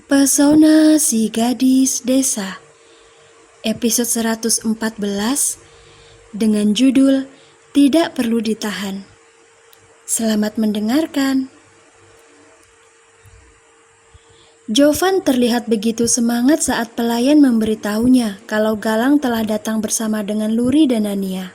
Pesona si gadis desa, episode 114 dengan judul Tidak Perlu Ditahan. Selamat mendengarkan. Jovan terlihat begitu semangat saat pelayan memberitahunya kalau Galang telah datang bersama dengan Luri dan Nania.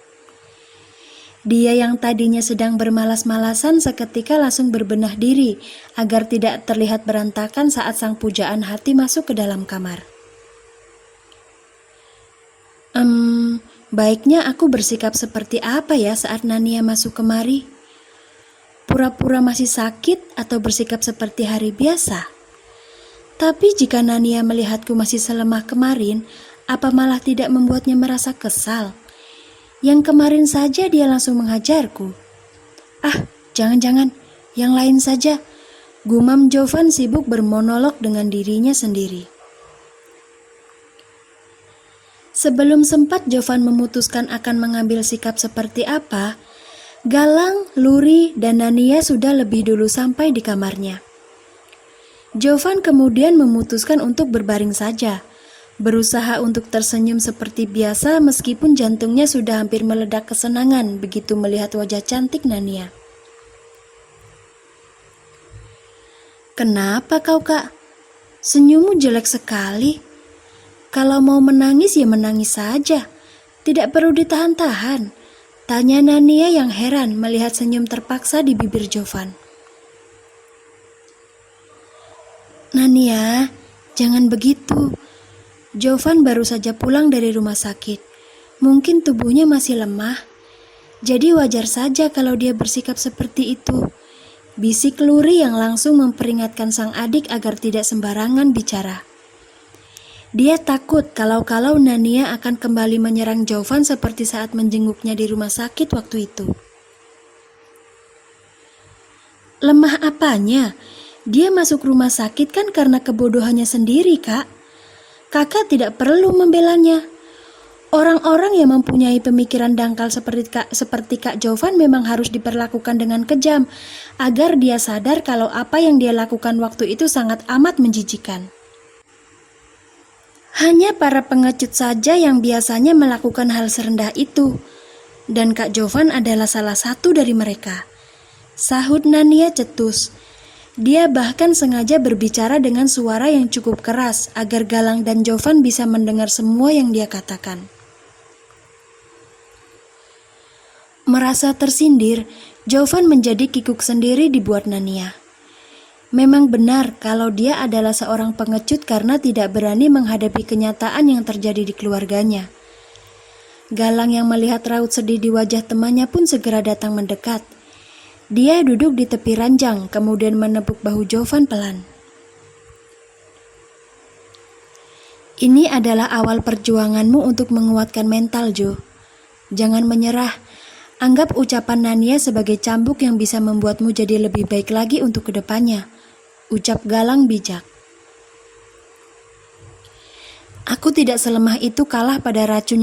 Dia yang tadinya sedang bermalas-malasan seketika langsung berbenah diri agar tidak terlihat berantakan saat sang pujaan hati masuk ke dalam kamar. Baiknya aku bersikap seperti apa ya saat Nania masuk kemari? Pura-pura masih sakit atau bersikap seperti hari biasa? Tapi jika Nania melihatku masih selemah kemarin, apa malah tidak membuatnya merasa kesal? Yang kemarin saja dia langsung menghajarku. Jangan-jangan, yang lain saja. Gumam Jovan sibuk bermonolog dengan dirinya sendiri. Sebelum sempat Jovan memutuskan akan mengambil sikap seperti apa, Galang, Luri, dan Nania sudah lebih dulu sampai di kamarnya. Jovan kemudian memutuskan untuk berbaring saja, berusaha untuk tersenyum seperti biasa meskipun jantungnya sudah hampir meledak kesenangan begitu melihat wajah cantik Nania. "Kenapa kau, Kak? Senyummu jelek sekali. Kalau mau menangis ya menangis saja, tidak perlu ditahan-tahan," tanya Nania yang heran melihat senyum terpaksa di bibir Jovan. "Nania, jangan begitu. Jovan baru saja pulang dari rumah sakit. Mungkin tubuhnya masih lemah. Jadi wajar saja kalau dia bersikap seperti itu," bisik Luri yang langsung memperingatkan sang adik agar tidak sembarangan bicara. Dia takut kalau Nania akan kembali menyerang Jovan seperti saat menjenguknya di rumah sakit waktu itu. "Lemah apanya? Dia masuk rumah sakit kan karena kebodohannya sendiri, Kak. Kakak tidak perlu membelanya. Orang-orang yang mempunyai pemikiran dangkal seperti Kak Jovan memang harus diperlakukan dengan kejam agar dia sadar kalau apa yang dia lakukan waktu itu sangat amat menjijikan. Hanya para pengecut saja yang biasanya melakukan hal serendah itu, dan Kak Jovan adalah salah satu dari mereka," sahut Nania cetus. Dia bahkan sengaja berbicara dengan suara yang cukup keras agar Galang dan Jovan bisa mendengar semua yang dia katakan. Merasa tersindir, Jovan menjadi kikuk sendiri dibuat Nania. Memang benar kalau dia adalah seorang pengecut karena tidak berani menghadapi kenyataan yang terjadi di keluarganya. Galang yang melihat raut sedih di wajah temannya pun segera datang mendekat. Dia duduk di tepi ranjang, kemudian menepuk bahu Jovan pelan. "Ini adalah awal perjuanganmu untuk menguatkan mental, Jo. Jangan menyerah. Anggap ucapan Nania sebagai cambuk yang bisa membuatmu jadi lebih baik lagi untuk kedepannya," ucap Galang bijak. "Aku tidak selemah itu kalah pada racun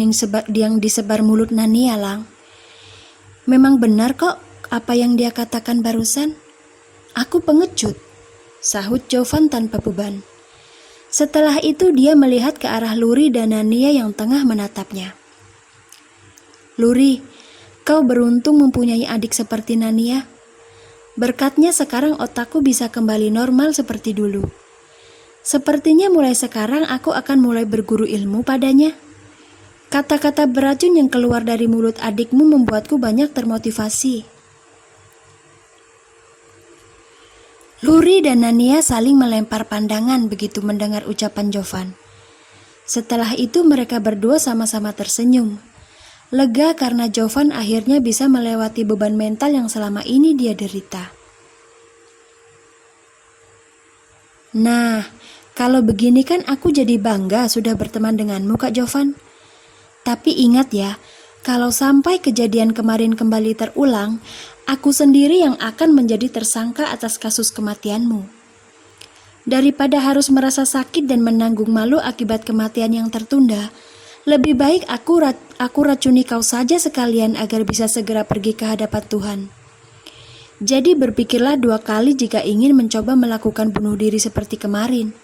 yang disebar mulut Nania, Lang. Memang benar kok apa yang dia katakan barusan. Aku pengecut," sahut Jovan tanpa beban. Setelah itu dia melihat ke arah Luri dan Nania yang tengah menatapnya. "Luri, kau beruntung mempunyai adik seperti Nania. Berkatnya sekarang otakku bisa kembali normal seperti dulu. Sepertinya mulai sekarang aku akan mulai berguru ilmu padanya." Kata-kata beracun yang keluar dari mulut adikmu membuatku banyak termotivasi. Luri dan Nania saling melempar pandangan begitu mendengar ucapan Jovan. Setelah itu mereka berdua sama-sama tersenyum. Lega karena Jovan akhirnya bisa melewati beban mental yang selama ini dia derita. "Nah, kalau begini kan aku jadi bangga sudah berteman denganmu, Kak Jovan. Tapi ingat ya, kalau sampai kejadian kemarin kembali terulang, aku sendiri yang akan menjadi tersangka atas kasus kematianmu. Daripada harus merasa sakit dan menanggung malu akibat kematian yang tertunda, lebih baik aku racuni kau saja sekalian agar bisa segera pergi ke hadapan Tuhan. Jadi berpikirlah 2 kali jika ingin mencoba melakukan bunuh diri seperti kemarin.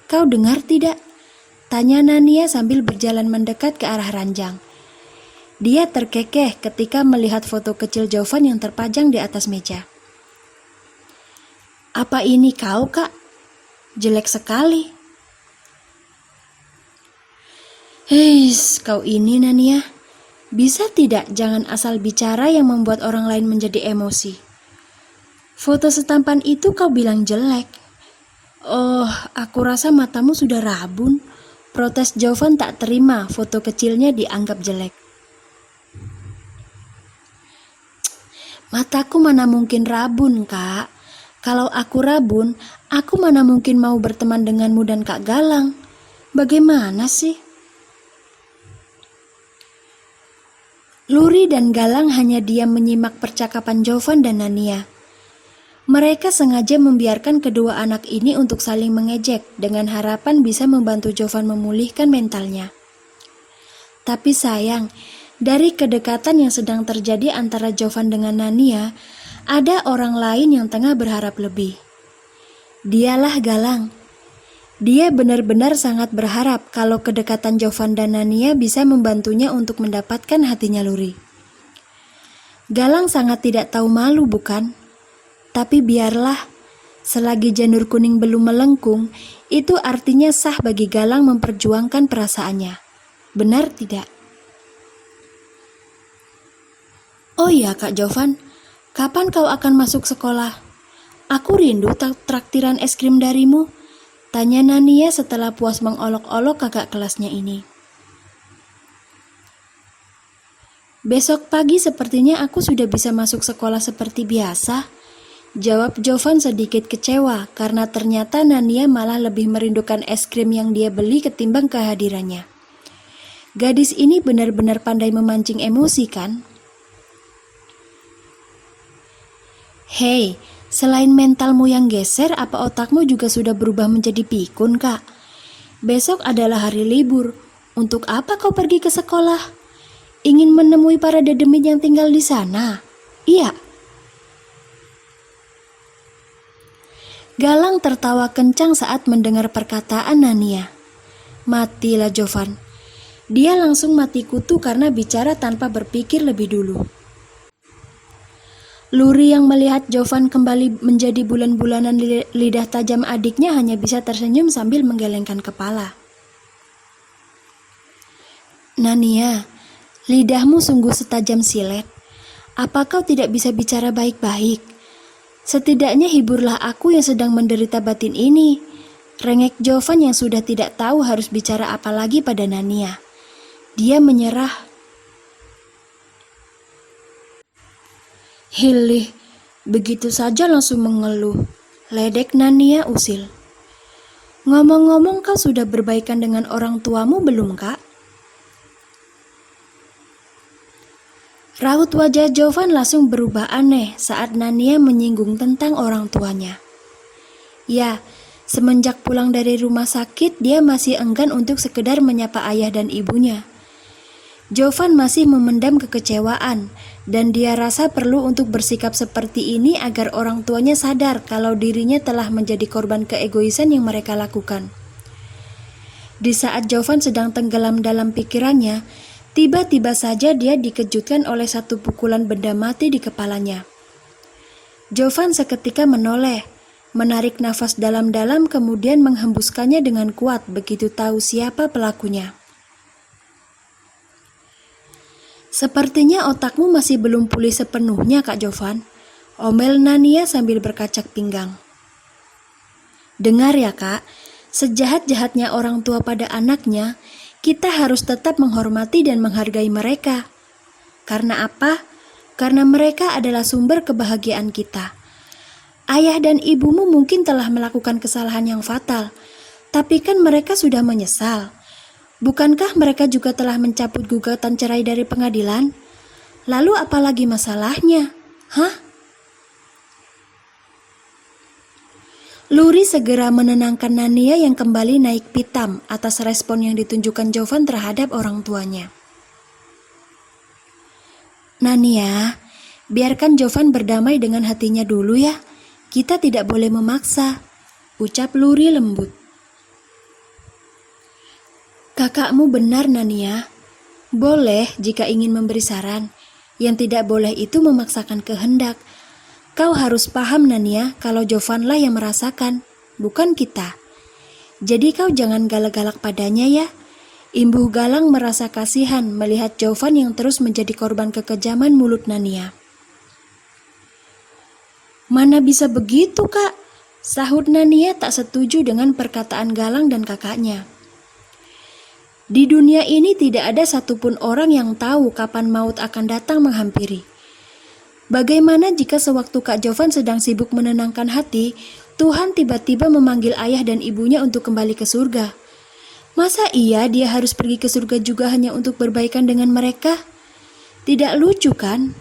Kau dengar tidak? Tanya Nania sambil berjalan mendekat ke arah ranjang. Dia terkekeh ketika melihat foto kecil Jovan yang terpajang di atas meja. Apa ini kau, Kak? Jelek sekali. Heis, kau ini Nania. Bisa tidak jangan asal bicara yang membuat orang lain menjadi emosi. Foto setampan itu kau bilang jelek. Oh, aku rasa matamu sudah rabun. Protes Jovan tak terima foto kecilnya dianggap jelek. Mataku mana mungkin rabun, Kak. Kalau aku rabun, aku mana mungkin mau berteman denganmu dan Kak Galang. Bagaimana sih? Luri dan Galang hanya diam menyimak percakapan Jovan dan Nania. Mereka sengaja membiarkan kedua anak ini untuk saling mengejek dengan harapan bisa membantu Jovan memulihkan mentalnya. Tapi sayang, dari kedekatan yang sedang terjadi antara Jovan dengan Nania, ada orang lain yang tengah berharap lebih. Dialah Galang. Dia benar-benar sangat berharap kalau kedekatan Jovan dan Nania bisa membantunya untuk mendapatkan hatinya Luri. Galang sangat tidak tahu malu, bukan? Tapi biarlah, selagi janur kuning belum melengkung, itu artinya sah bagi Galang memperjuangkan perasaannya. Benar tidak? Oh iya Kak Jovan, kapan kau akan masuk sekolah? Aku rindu traktiran es krim darimu. Tanya Nania setelah puas mengolok-olok kakak kelasnya ini. Besok pagi sepertinya aku sudah bisa masuk sekolah seperti biasa. Jawab Jovan sedikit kecewa karena ternyata Nania malah lebih merindukan es krim yang dia beli ketimbang kehadirannya. Gadis ini benar-benar pandai memancing emosi kan? Hei, selain mentalmu yang geser, apa otakmu juga sudah berubah menjadi pikun, Kak? Besok adalah hari libur. Untuk apa kau pergi ke sekolah? Ingin menemui para dedemit yang tinggal di sana? Iya. Galang tertawa kencang saat mendengar perkataan Nania. Matilah Jovan. Dia langsung mati kutu karena bicara tanpa berpikir lebih dulu. Luri yang melihat Jovan kembali menjadi bulan-bulanan lidah tajam adiknya hanya bisa tersenyum sambil menggelengkan kepala. Nania, lidahmu sungguh setajam silet. Apa kau tidak bisa bicara baik-baik? Setidaknya hiburlah aku yang sedang menderita batin ini. Rengek Jovan yang sudah tidak tahu harus bicara apa lagi pada Nania. Dia menyerah. Hilih, begitu saja langsung mengeluh. Ledek Nania usil. Ngomong-ngomong kau sudah berbaikan dengan orang tuamu belum, Kak? Raut wajah Jovan langsung berubah aneh saat Nania menyinggung tentang orang tuanya. Ya, semenjak pulang dari rumah sakit dia masih enggan untuk sekedar menyapa ayah dan ibunya. Jovan masih memendam kekecewaan dan dia rasa perlu untuk bersikap seperti ini agar orang tuanya sadar kalau dirinya telah menjadi korban keegoisan yang mereka lakukan. Di saat Jovan sedang tenggelam dalam pikirannya, tiba-tiba saja dia dikejutkan oleh satu pukulan benda mati di kepalanya. Jovan seketika menoleh, menarik nafas dalam-dalam kemudian menghembuskannya dengan kuat begitu tahu siapa pelakunya. Sepertinya otakmu masih belum pulih sepenuhnya, Kak Jovan. Omel Nania sambil berkacak pinggang. Dengar ya, Kak. Sejahat-jahatnya orang tua pada anaknya, kita harus tetap menghormati dan menghargai mereka. Karena apa? Karena mereka adalah sumber kebahagiaan kita. Ayah dan ibumu mungkin telah melakukan kesalahan yang fatal, tapi kan mereka sudah menyesal. Bukankah mereka juga telah mencabut gugatan cerai dari pengadilan? Lalu apalagi masalahnya? Hah? Luri segera menenangkan Nania yang kembali naik pitam atas respon yang ditunjukkan Jovan terhadap orang tuanya. Nania, biarkan Jovan berdamai dengan hatinya dulu ya. Kita tidak boleh memaksa, ucap Luri lembut. Kakakmu benar, Nania. Boleh jika ingin memberi saran. Yang tidak boleh itu memaksakan kehendak. Kau harus paham, Nania, kalau Jovan lah yang merasakan, bukan kita. Jadi kau jangan galak-galak padanya ya. Imbuh Galang merasa kasihan melihat Jovan yang terus menjadi korban kekejaman mulut Nania. Mana bisa begitu, Kak? Sahut Nania tak setuju dengan perkataan Galang dan kakaknya. Di dunia ini tidak ada satupun orang yang tahu kapan maut akan datang menghampiri. Bagaimana jika sewaktu Kak Jovan sedang sibuk menenangkan hati, Tuhan tiba-tiba memanggil ayah dan ibunya untuk kembali ke surga? Masa iya dia harus pergi ke surga juga hanya untuk berbaikan dengan mereka? Tidak lucu kan?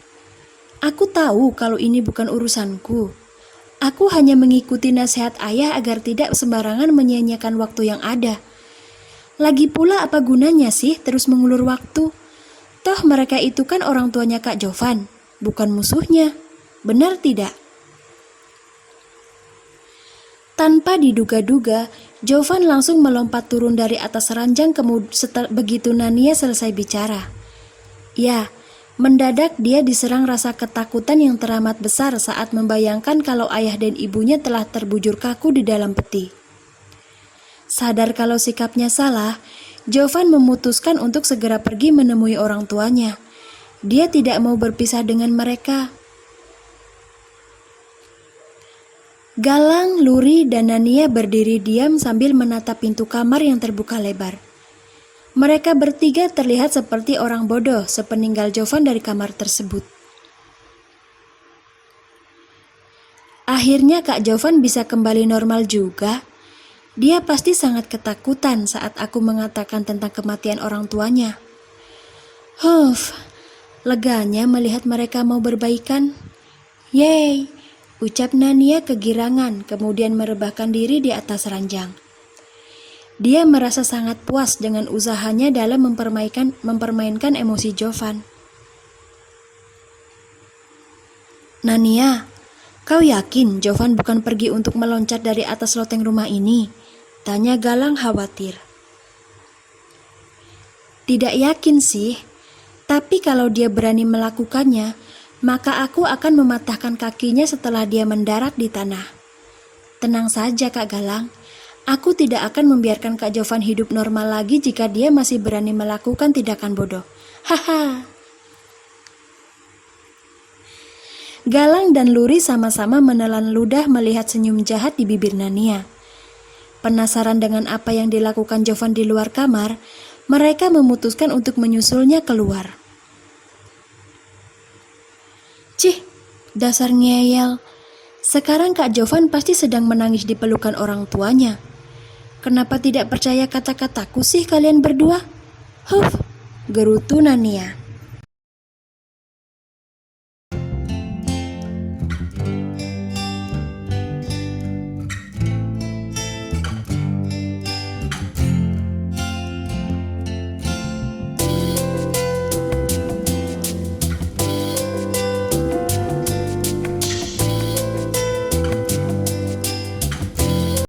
Aku tahu kalau ini bukan urusanku. Aku hanya mengikuti nasihat ayah agar tidak sembarangan menyia-nyiakan waktu yang ada. Lagi pula apa gunanya sih terus mengulur waktu? Toh mereka itu kan orang tuanya Kak Jovan, bukan musuhnya. Benar tidak? Tanpa diduga-duga, Jovan langsung melompat turun dari atas ranjang begitu Nania selesai bicara. Ya, mendadak dia diserang rasa ketakutan yang teramat besar saat membayangkan kalau ayah dan ibunya telah terbujur kaku di dalam peti. Sadar kalau sikapnya salah, Jovan memutuskan untuk segera pergi menemui orang tuanya. Dia tidak mau berpisah dengan mereka. Galang, Luri, dan Nania berdiri diam sambil menatap pintu kamar yang terbuka lebar. Mereka bertiga terlihat seperti orang bodoh sepeninggal Jovan dari kamar tersebut. Akhirnya Kak Jovan bisa kembali normal juga. Dia pasti sangat ketakutan saat aku mengatakan tentang kematian orang tuanya. Leganya melihat mereka mau berbaikan. Yeay, ucap Nania kegirangan kemudian merebahkan diri di atas ranjang. Dia merasa sangat puas dengan usahanya dalam mempermainkan emosi Jovan. Nania, kau yakin Jovan bukan pergi untuk meloncat dari atas loteng rumah ini? Tanya Galang khawatir. Tidak yakin sih, tapi kalau dia berani melakukannya, maka aku akan mematahkan kakinya setelah dia mendarat di tanah. Tenang saja Kak Galang, aku tidak akan membiarkan Kak Jovan hidup normal lagi jika dia masih berani melakukan tindakan bodoh. Haha. Galang dan Luri sama-sama menelan ludah melihat senyum jahat di bibir Nania. Penasaran dengan apa yang dilakukan Jovan di luar kamar, mereka memutuskan untuk menyusulnya keluar. Cih, dasar ngeyel. Sekarang Kak Jovan pasti sedang menangis di pelukan orang tuanya. Kenapa tidak percaya kata-kataku sih kalian berdua? Gerutu Nania.